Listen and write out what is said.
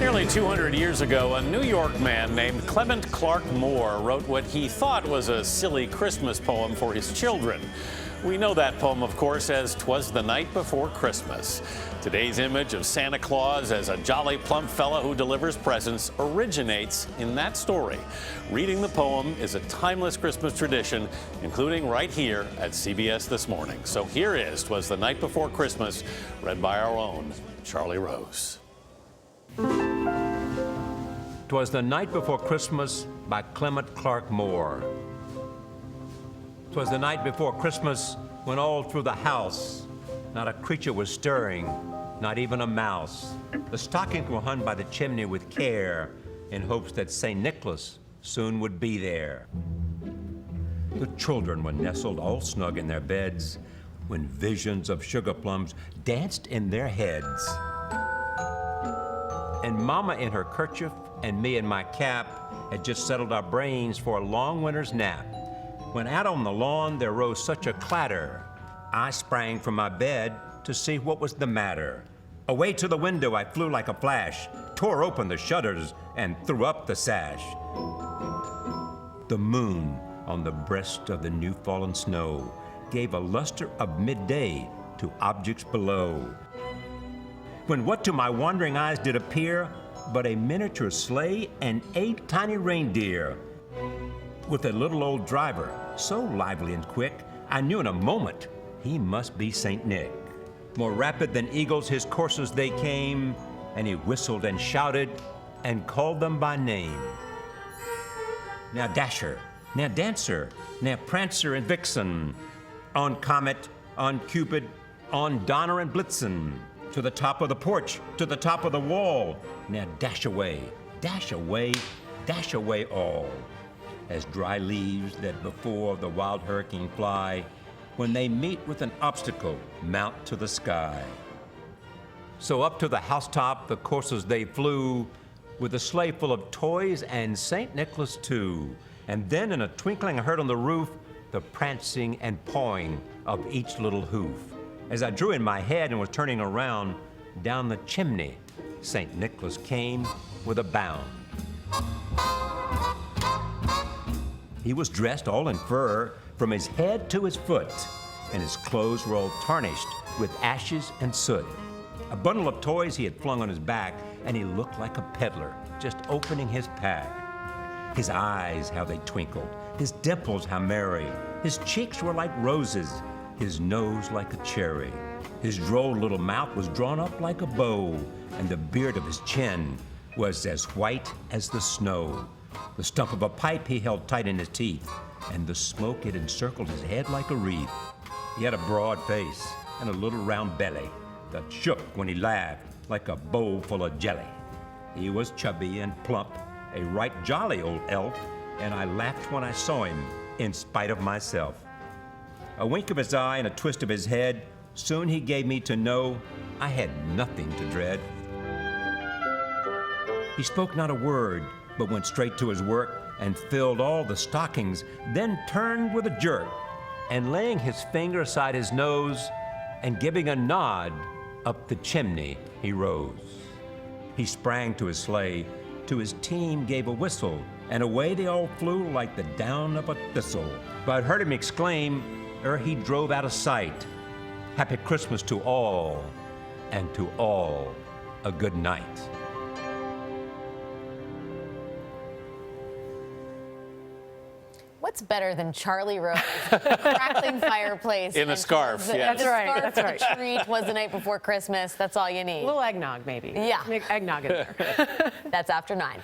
Nearly 200 years ago, a New York man named Clement Clarke Moore wrote what he thought was a silly Christmas poem for his children. We know that poem, of course, as "Twas the Night Before Christmas." Today's image of Santa Claus as a jolly plump fella who delivers presents originates in that story. Reading the poem is a timeless Christmas tradition, including right here at CBS This Morning. So here is "Twas the Night Before Christmas," read by our own Charlie Rose. 'Twas the Night Before Christmas by Clement Clarke Moore. 'Twas the night before Christmas when all through the house not a creature was stirring, not even a mouse. The stockings were hung by the chimney with care in hopes that St. Nicholas soon would be there. The children were nestled all snug in their beds when visions of sugar plums danced in their heads. And Mama in her kerchief and me in my cap had just settled our brains for a long winter's nap. When out on the lawn there rose such a clatter, I sprang from my bed to see what was the matter. Away to the window I flew like a flash, tore open the shutters and threw up the sash. The moon on the breast of the new fallen snow gave a luster of midday to objects below. When what to my wandering eyes did appear but a miniature sleigh and 8 tiny reindeer, with a little old driver so lively and quick, I knew in a moment he must be Saint Nick. More rapid than eagles his coursers they came, and he whistled and shouted and called them by name. Now Dasher, now Dancer, now Prancer and Vixen, on Comet, on Cupid, on Donner and Blitzen, to the top of the porch, to the top of the wall. Now dash away, dash away, dash away all. As dry leaves that before the wild hurricane fly, when they meet with an obstacle, mount to the sky. So up to the housetop the coursers they flew, with a sleigh full of toys and St. Nicholas too. And then in a twinkling I heard on the roof the prancing and pawing of each little hoof. As I drew in my head and was turning around, down the chimney St. Nicholas came with a bound. He was dressed all in fur from his head to his foot, and his clothes were all tarnished with ashes and soot. A bundle of toys he had flung on his back, and he looked like a peddler just opening his pack. His eyes, how they twinkled, his dimples, how merry. His cheeks were like roses, his nose like a cherry. His droll little mouth was drawn up like a bow, and the beard of his chin was as white as the snow. The stump of a pipe he held tight in his teeth, and the smoke it encircled his head like a wreath. He had a broad face and a little round belly that shook when he laughed like a bowl full of jelly. He was chubby and plump, a right jolly old elf, and I laughed when I saw him in spite of myself. A wink of his eye and a twist of his head, soon he gave me to know I had nothing to dread. He spoke not a word, but went straight to his work and filled all the stockings, then turned with a jerk, and laying his finger aside his nose and giving a nod, up the chimney he rose. He sprang to his sleigh, to his team gave a whistle, and away they all flew like the down of a thistle. But I heard him exclaim, ere he drove out of sight, "Happy Christmas to all, and to all a good night." What's better than Charlie Rose, crackling fireplace In a scarf, yeah. That's right. That's right. Tree, 'twas the night before Christmas. That's all you need. A little eggnog, maybe. Yeah. Eggnog in there. That's after 9.